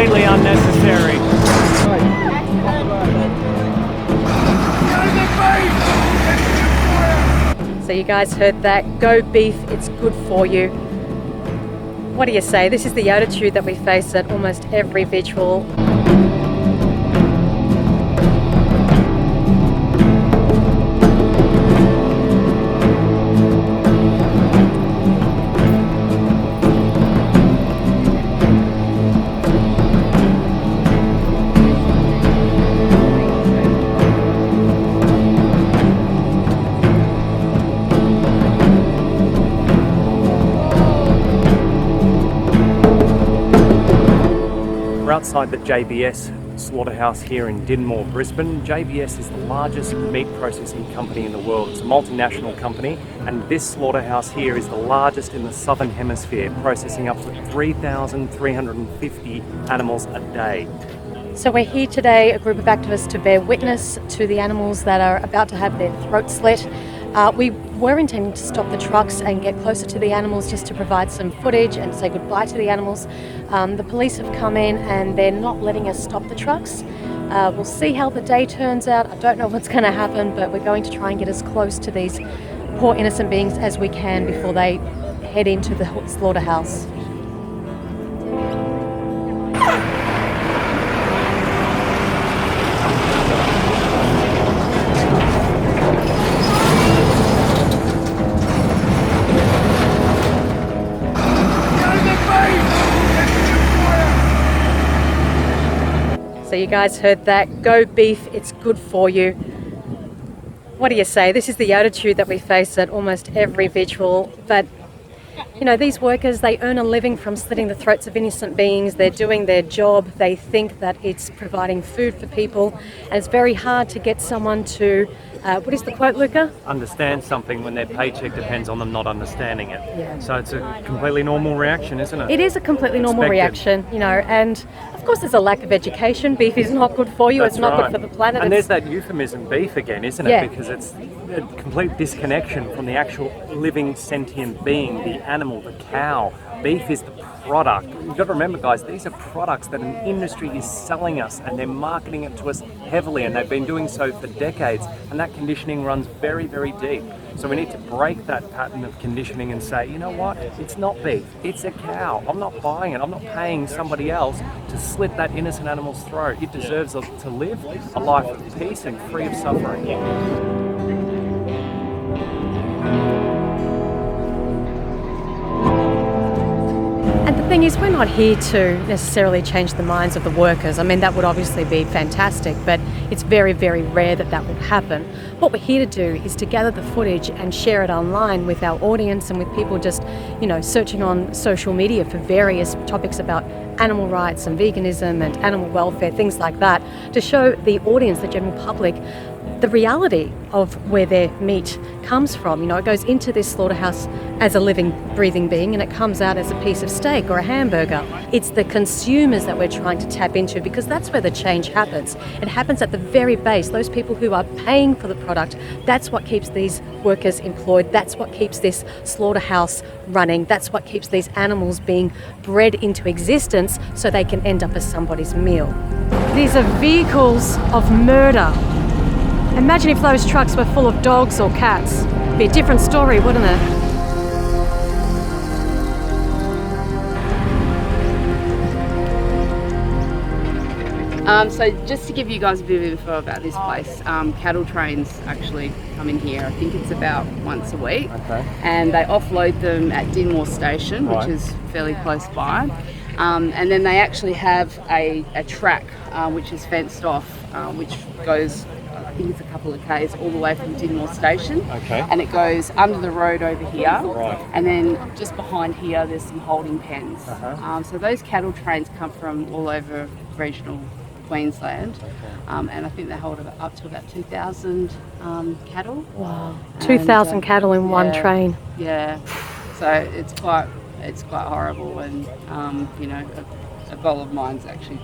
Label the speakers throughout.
Speaker 1: completely unnecessary.
Speaker 2: So you guys heard that. Go beef, it's good for you. What do you say? This is the attitude that we face at almost every vigil.
Speaker 1: We're outside the JBS Slaughterhouse here in Dinmore, Brisbane. JBS is the largest meat processing company in the world. It's a multinational company, and this slaughterhouse here is the largest in the Southern Hemisphere, processing up to 3,350 animals a day.
Speaker 2: So we're here today, a group of activists, to bear witness to the animals that are about to have their throats slit. We were intending to stop the trucks and get closer to the animals just to provide some footage and say goodbye to the animals. The police have come in and they're not letting us stop the trucks. We'll see how the day turns out. I don't know what's going to happen, but we're going to try and get as close to these poor innocent beings as we can before they head into the slaughterhouse. So you guys heard that. Go beef, it's good for you. What do you say? This is the attitude that we face at almost every vigil. But, you know, these workers, they earn a living from slitting the throats of innocent beings. They're doing their job. They think that it's providing food for people. And it's very hard to get someone to, what is the quote, Luca?
Speaker 1: Understand something when their paycheck depends on them not understanding it.
Speaker 2: Yeah.
Speaker 1: So it's a completely normal reaction, isn't it?
Speaker 2: It is a completely normal reaction, you know, and of course there's a lack of education. Beef is not good for you.
Speaker 1: That's
Speaker 2: it's not
Speaker 1: right.
Speaker 2: good for the planet.
Speaker 1: And there's that euphemism, beef, again, isn't it?
Speaker 2: Yeah.
Speaker 1: Because it's a complete disconnection from the actual living sentient being, the animal, the cow. Beef is the product. You've got to remember, guys, these are products that an industry is selling us, and they're marketing it to us heavily, and they've been doing so for decades, and that conditioning runs very, very deep. So we need to break that pattern of conditioning and say, you know what, it's not beef, it's a cow. I'm not buying it. I'm not paying somebody else to slit that innocent animal's throat. It deserves to live a life of peace and free of suffering.
Speaker 2: And the thing is, we're not here to necessarily change the minds of the workers. I mean, that would obviously be fantastic, but it's very, very rare that that would happen. What we're here to do is to gather the footage and share it online with our audience and with people just, you know, searching on social media for various topics about animal rights and veganism and animal welfare, things like that, to show the audience, the general public, the reality of where their meat comes from. You know, it goes into this slaughterhouse as a living, breathing being, and it comes out as a piece of steak or a hamburger. It's the consumers that we're trying to tap into, because that's where the change happens. It happens at the very base. Those people who are paying for the product, that's what keeps these workers employed. That's what keeps this slaughterhouse running. That's what keeps these animals being bred into existence so they can end up as somebody's meal. These are vehicles of murder. Imagine if those trucks were full of dogs or cats. It'd be a different story, wouldn't it?
Speaker 3: So just to give you guys a bit of info about this place, cattle trains actually come in here. I think it's about once a week.
Speaker 1: Okay.
Speaker 3: And they offload them at Dinmore Station, which is fairly close by. And then they actually have a track which is fenced off, which goes, I think it's a couple of k's all the way from Dinmore Station.
Speaker 1: Okay.
Speaker 3: And it goes under the road over here.
Speaker 1: Right.
Speaker 3: And then just behind here there's some holding pens. So those cattle trains come from all over regional Queensland. And I think they hold up to about 2,000 cattle.
Speaker 2: Wow. 2,000 cattle in one train.
Speaker 3: Yeah. So it's quite horrible, and you know, a goal of mine's actually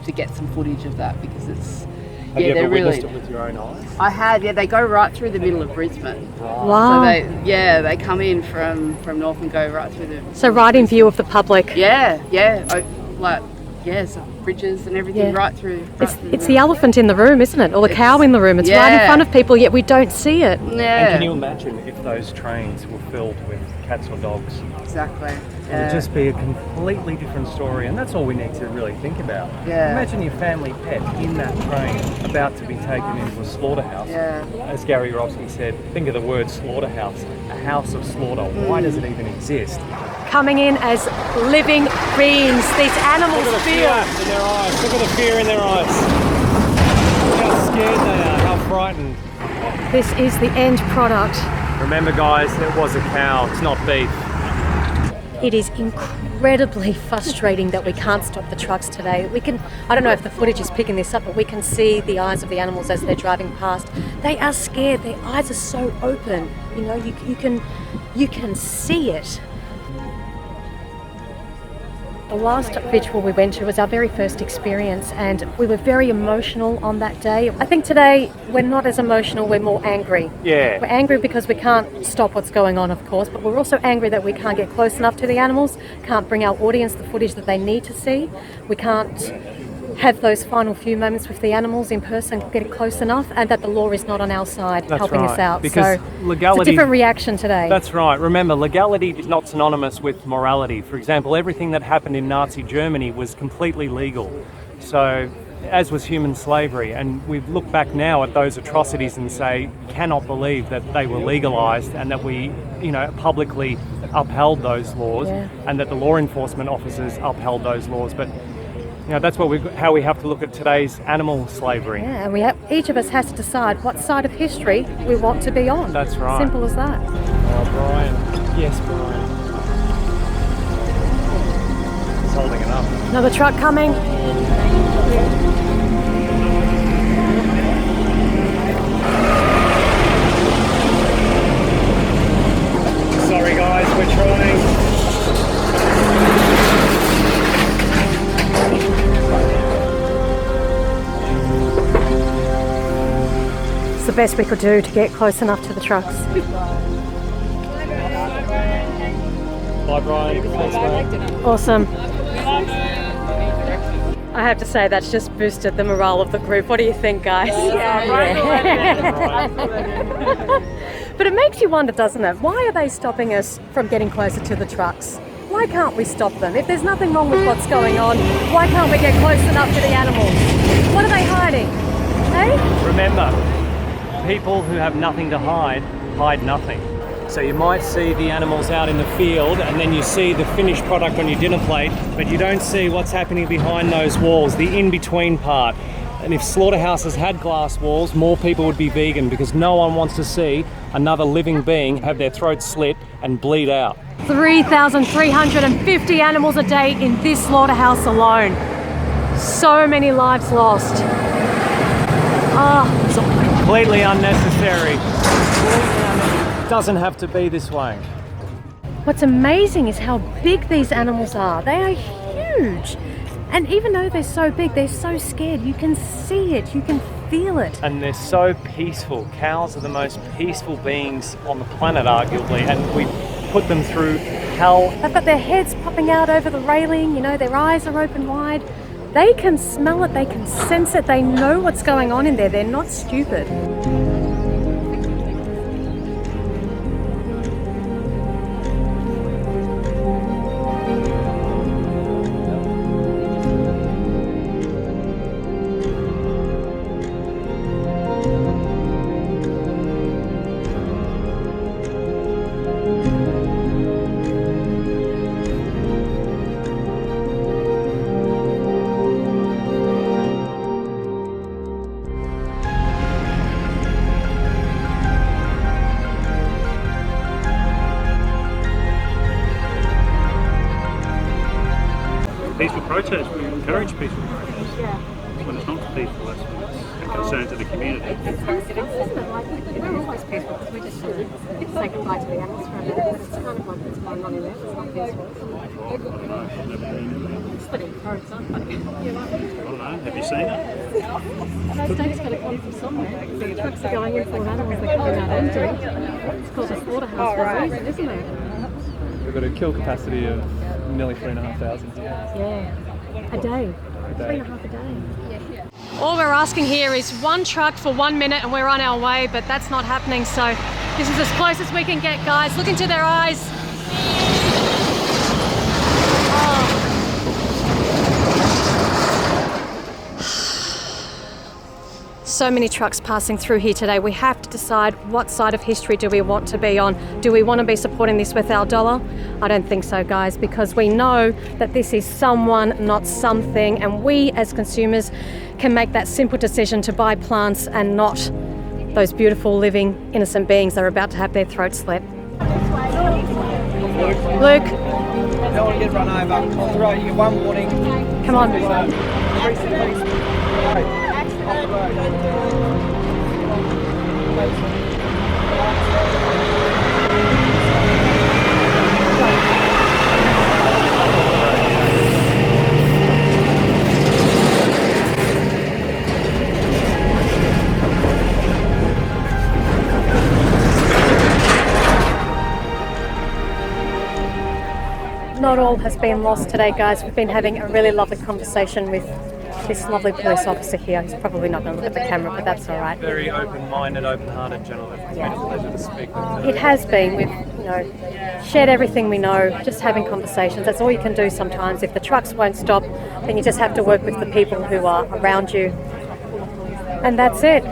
Speaker 3: to get some footage of that, because it's
Speaker 1: Have you ever witnessed it with your own eyes?
Speaker 3: I have, yeah. They go right through the middle of Brisbane.
Speaker 2: Wow.
Speaker 3: So they come in from north and go right through the.
Speaker 2: So right in view of the public.
Speaker 3: Yeah. Like yes, bridges and everything right through.
Speaker 2: It's the elephant in the room, isn't it? Or the cow in the room. It's right in front of people, yet we don't see it.
Speaker 3: Yeah.
Speaker 1: And can you imagine if those trains were filled with cats or dogs?
Speaker 3: Exactly.
Speaker 1: It would just be a completely different story, and that's all we need to really think about.
Speaker 3: Yeah.
Speaker 1: Imagine your family pet in that train about to be taken into a slaughterhouse.
Speaker 3: Yeah.
Speaker 1: As Gary Rovsky said, think of the word slaughterhouse, a house of slaughter. Why does it even exist?
Speaker 2: Coming in as living beings, these animals
Speaker 1: Look at the
Speaker 2: feel.
Speaker 1: fear in their eyes. Look at the fear in their eyes. Look how scared they are, how frightened.
Speaker 2: This is the end product.
Speaker 1: Remember guys, it was a cow, it's not beef.
Speaker 2: It is incredibly frustrating that we can't stop the trucks today. I don't know if the footage is picking this up, but we can see the eyes of the animals as they're driving past. They are scared, their eyes are so open. You know, you can see it. The last vigil we went to was our very first experience, and we were very emotional on that day. I think today we're not as emotional, we're more angry.
Speaker 1: Yeah.
Speaker 2: We're angry because we can't stop what's going on, of course, but we're also angry that we can't get close enough to the animals, can't bring our audience the footage that they need to see. We can't have those final few moments with the animals in person, get it close enough, and that the law is not on our side helping us out.
Speaker 1: Because
Speaker 2: so
Speaker 1: legality,
Speaker 2: it's a different reaction today.
Speaker 1: That's right. Remember, legality is not synonymous with morality. For example, everything that happened in Nazi Germany was completely legal. So, as was human slavery, and we look back now at those atrocities and say, cannot believe that they were legalised and that we, publicly upheld those laws, and that the law enforcement officers upheld those laws. But that's how we have to look at today's animal slavery.
Speaker 2: Yeah, and each of us has to decide what side of history we want to be on.
Speaker 1: That's right.
Speaker 2: Simple as that.
Speaker 1: Oh, Brian. Yes, Brian. He's holding it up.
Speaker 2: Another truck coming.
Speaker 1: Sorry guys, we're trying.
Speaker 2: It's the best we could do to get close enough to the trucks.
Speaker 1: Bye Brian. Thanks mate.
Speaker 2: Awesome. I have to say that's just boosted the morale of the group. What do you think, guys? But it makes you wonder, doesn't it? Why are they stopping us from getting closer to the trucks? Why can't we stop them? If there's nothing wrong with what's going on, why can't we get close enough to the animals? What are they hiding? Hey?
Speaker 1: Remember, people who have nothing to hide nothing. So you might see the animals out in the field and then you see the finished product on your dinner plate, but you don't see what's happening behind those walls, the in-between part. And if slaughterhouses had glass walls, more people would be vegan because no one wants to see another living being have their throat slit and bleed out.
Speaker 2: 3,350 animals a day in this slaughterhouse alone. So many lives lost.
Speaker 1: It's completely unnecessary. It doesn't have to be this way.
Speaker 2: What's amazing is how big these animals are. They are huge. And even though they're so big, they're so scared. You can see it, you can feel it.
Speaker 1: And they're so peaceful. Cows are the most peaceful beings on the planet, arguably, and we put them through hell.
Speaker 2: They've got their heads popping out over the railing, their eyes are open wide. They can smell it, they can sense it, they know what's going on in there. They're not stupid.
Speaker 4: Peaceful protest, we encourage peaceful protest. When it's not peaceful, that's when it's a concern to the community.
Speaker 2: It's we're always peaceful because we just say goodbye to the animals for a minute, but it's kind of like what's going on in there. It's not peaceful. Splitting throats, aren't they?
Speaker 4: I don't know, have you seen it?
Speaker 2: Those days got to come from somewhere. The trucks are going in full of animals, they're coming out empty. It's called a slaughterhouse for a reason, isn't it?
Speaker 5: We've got a kill capacity of nearly 3,500.
Speaker 2: Yeah. A day. 3.5 a day. All we're asking here is one truck for 1 minute and we're on our way, but that's not happening. So this is as close as we can get, guys. Look into their eyes. Oh. So many trucks passing through here today. We have to decide what side of history do we want to be on. Do we want to be supporting this with our dollar? I don't think so, guys, because we know that this is someone, not something, and we as consumers can make that simple decision to buy plants and not those beautiful, living, innocent beings that are about to have their throats slit. Luke.
Speaker 5: You don't want to get run over. On the road, you get one warning.
Speaker 2: Come on. Not all has been lost today, guys. We've been having a really lovely conversation with this lovely police officer here. He's probably not going to look at the camera, but that's all right.
Speaker 1: Very open-minded, open-hearted gentleman. It's been a pleasure to speak with.
Speaker 2: It has been. We've shared everything we know, just having conversations. That's all you can do sometimes. If the trucks won't stop, then you just have to work with the people who are around you. And that's it.